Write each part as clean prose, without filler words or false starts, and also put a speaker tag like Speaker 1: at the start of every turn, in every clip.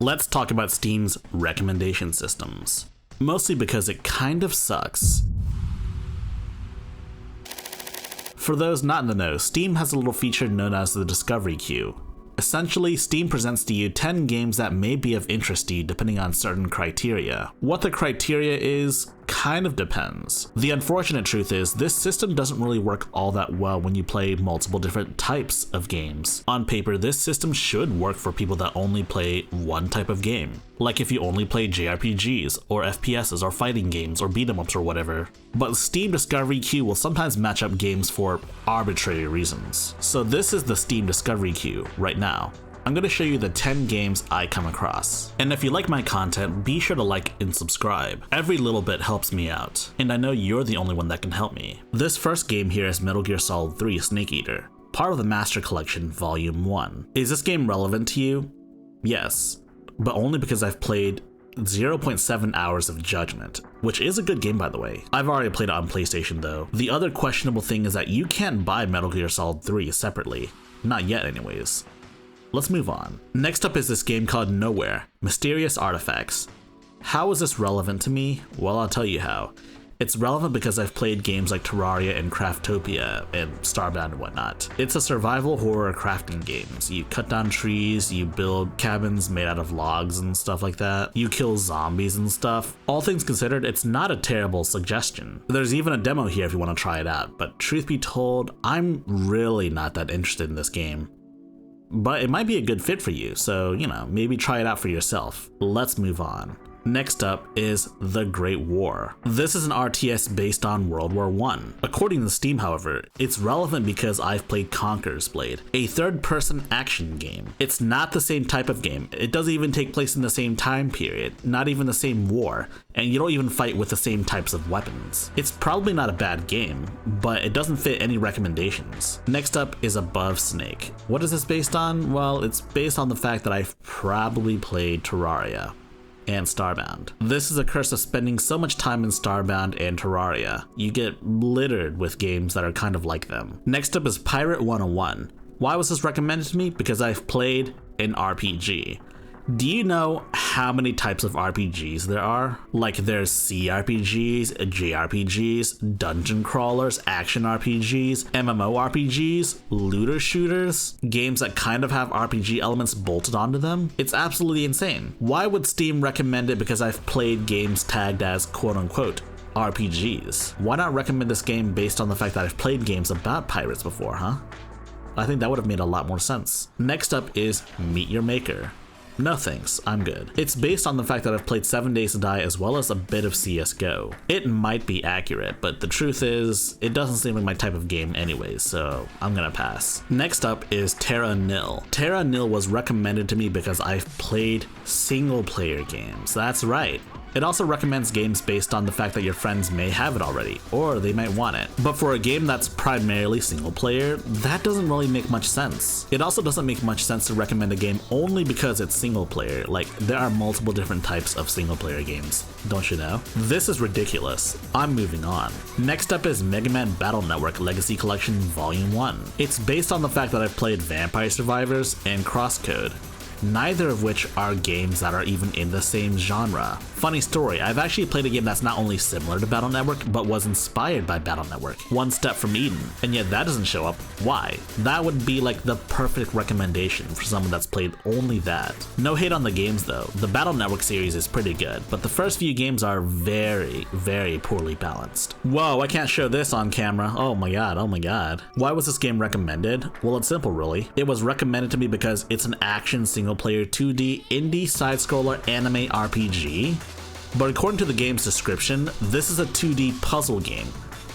Speaker 1: Let's talk about Steam's recommendation systems. Mostly because it kind of sucks. For those not in the know, Steam has a little feature known as the Discovery Queue. Essentially, Steam presents to you 10 games that may be of interest to you depending on certain criteria. What the criteria is kind of depends. The unfortunate truth is this system doesn't really work all that well when you play multiple different types of games. On paper, this system should work for people that only play one type of game. Like if you only play JRPGs, or FPSs, or fighting games, or beat-em-ups, or whatever. But Steam Discovery Queue will sometimes match up games for arbitrary reasons. So this is the Steam Discovery Queue right now. I'm going to show you the 10 games I come across. And if you like my content, be sure to like and subscribe. Every little bit helps me out, and I know you're the only one that can help me. This first game here is Metal Gear Solid 3 Snake Eater, part of the Master Collection Volume 1. Is this game relevant to you? Yes, but only because I've played 0.7 hours of Judgment, which is a good game by the way. I've already played it on PlayStation though. The other questionable thing is that you can't buy Metal Gear Solid 3 separately. Not yet anyways. Let's move on. Next up is this game called Nowhere, Mysterious Artifacts. How is this relevant to me? Well, I'll tell you how. It's relevant because I've played games like Terraria and Craftopia and Starbound and whatnot. It's a survival horror crafting game. So you cut down trees, you build cabins made out of logs and stuff like that. You kill zombies and stuff. All things considered, it's not a terrible suggestion. There's even a demo here if you want to try it out, but truth be told, I'm really not that interested in this game. But it might be a good fit for you, so, maybe try it out for yourself. Let's move on. Next up is The Great War. This is an RTS based on World War I. According to Steam, however, it's relevant because I've played Conqueror's Blade, a third-person action game. It's not the same type of game. It doesn't even take place in the same time period, not even the same war, and you don't even fight with the same types of weapons. It's probably not a bad game, but it doesn't fit any recommendations. Next up is Above Snake. What is this based on? Well, it's based on the fact that I've probably played Terraria and Starbound. This is a curse of spending so much time in Starbound and Terraria. You get littered with games that are kind of like them. Next up is Pirate 101. Why was this recommended to me? Because I've played an RPG. Do you know how many types of RPGs there are? Like there's CRPGs, JRPGs, dungeon crawlers, action RPGs, MMORPGs, looter shooters, games that kind of have RPG elements bolted onto them. It's absolutely insane. Why would Steam recommend it? Because I've played games tagged as quote-unquote RPGs. Why not recommend this game based on the fact that I've played games about pirates before, huh? I think that would have made a lot more sense. Next up is Meet Your Maker. No thanks, I'm good. It's based on the fact that I've played 7 Days to Die as well as a bit of CSGO. It might be accurate, but the truth is, it doesn't seem like my type of game anyways, so I'm gonna pass. Next up is Terra Nil. Terra Nil was recommended to me because I've played single player games. That's right. It also recommends games based on the fact that your friends may have it already, or they might want it. But for a game that's primarily single player, that doesn't really make much sense. It also doesn't make much sense to recommend a game only because it's single player. Like, there are multiple different types of single player games, don't you know? This is ridiculous. I'm moving on. Next up is Mega Man Battle Network Legacy Collection Volume 1. It's based on the fact that I've played Vampire Survivors and Crosscode, neither of which are games that are even in the same genre. Funny story, I've actually played a game that's not only similar to Battle Network, but was inspired by Battle Network, One Step from Eden, and yet that doesn't show up. Why? That would be like the perfect recommendation for someone that's played only that. No hate on the games though, the Battle Network series is pretty good, but the first few games are very, very poorly balanced. Whoa, I can't show this on camera. Oh my god, oh my god. Why was this game recommended? Well, it's simple really. It was recommended to me because it's an action single-player 2D indie side-scroller anime RPG. But according to the game's description, this is a 2D puzzle game,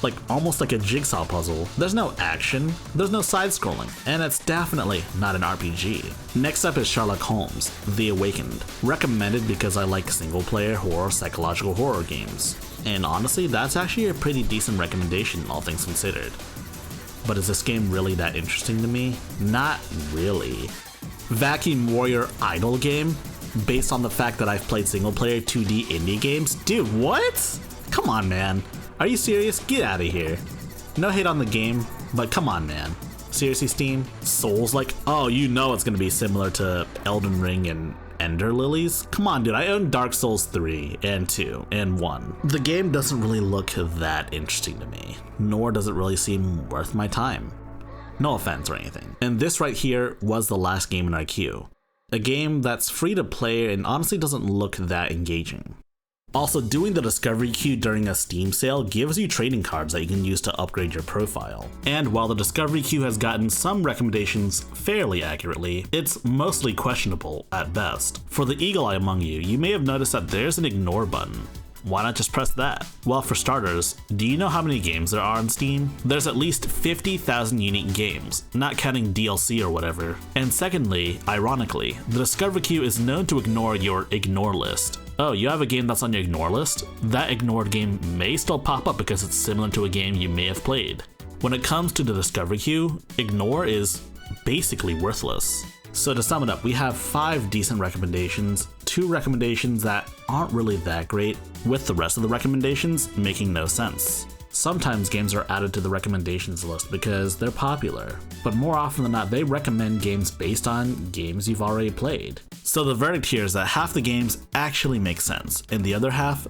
Speaker 1: like almost like a jigsaw puzzle. There's no action, there's no side-scrolling, and it's definitely not an RPG. Next up is Sherlock Holmes, The Awakened, recommended because I like single-player horror psychological horror games. And honestly, that's actually a pretty decent recommendation, all things considered. But is this game really that interesting to me? Not really. Vacuum Warrior Idol game, based on the fact that I've played single-player 2D indie games? Dude, what? Come on, man. Are you serious? Get out of here. No hate on the game, but come on, man. Seriously, Steam? Souls-like? Oh, you know it's gonna be similar to Elden Ring and Ender Lilies? Come on, dude, I own Dark Souls 3 and 2 and 1. The game doesn't really look that interesting to me, nor does it really seem worth my time. No offense or anything. And this right here was the last game in our queue. A game that's free to play and honestly doesn't look that engaging. Also, doing the discovery queue during a Steam sale gives you trading cards that you can use to upgrade your profile. And while the discovery queue has gotten some recommendations fairly accurately, it's mostly questionable at best. For the eagle eye among you, you may have noticed that there's an ignore button. Why not just press that? Well, for starters, do you know how many games there are on Steam? There's at least 50,000 unique games, not counting DLC or whatever. And secondly, ironically, the discovery queue is known to ignore your ignore list. Oh, you have a game that's on your ignore list? That ignored game may still pop up because it's similar to a game you may have played. When it comes to the discovery queue, ignore is basically worthless. So to sum it up, we have 5 decent recommendations, 2 recommendations that aren't really that great, with the rest of the recommendations making no sense. Sometimes games are added to the recommendations list because they're popular, but more often than not, they recommend games based on games you've already played. So the verdict here is that half the games actually make sense, and the other half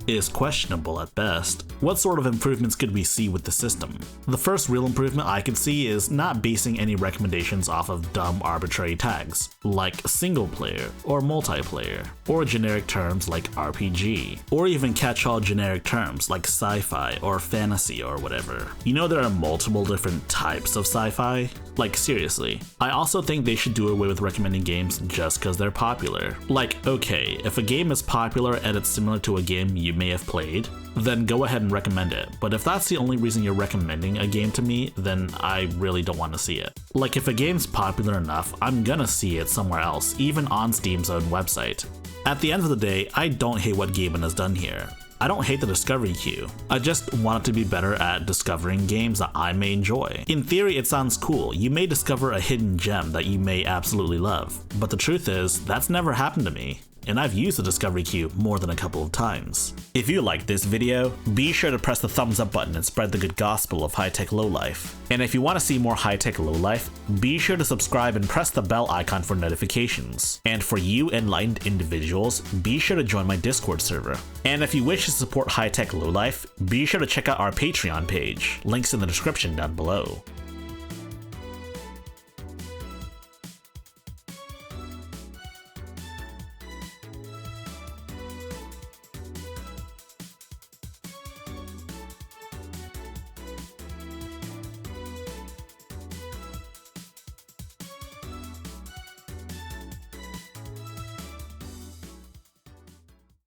Speaker 1: is questionable at best. What sort of improvements could we see with the system? The first real improvement I could see is not basing any recommendations off of dumb arbitrary tags, like single player or multiplayer, or generic terms like RPG, or even catch-all generic terms like sci-fi or fantasy or whatever. You know there are multiple different types of sci-fi? Like seriously. I also think they should do away with recommending games just because they're popular. Like, okay, if a game is popular and it's similar to a game you may have played, then go ahead and recommend it. But if that's the only reason you're recommending a game to me, then I really don't want to see it. Like if a game's popular enough, I'm gonna see it somewhere else, even on Steam's own website. At the end of the day, I don't hate what Gaben has done here. I don't hate the discovery queue. I just want it to be better at discovering games that I may enjoy. In theory, it sounds cool. You may discover a hidden gem that you may absolutely love. But the truth is, that's never happened to me. And I've used the discovery queue more than a couple of times. If you liked this video, be sure to press the thumbs up button and spread the good gospel of high-tech lowlife. And if you want to see more high-tech lowlife, be sure to subscribe and press the bell icon for notifications. And for you enlightened individuals, be sure to join my Discord server. And if you wish to support high-tech lowlife, be sure to check out our Patreon page. Links in the description down below.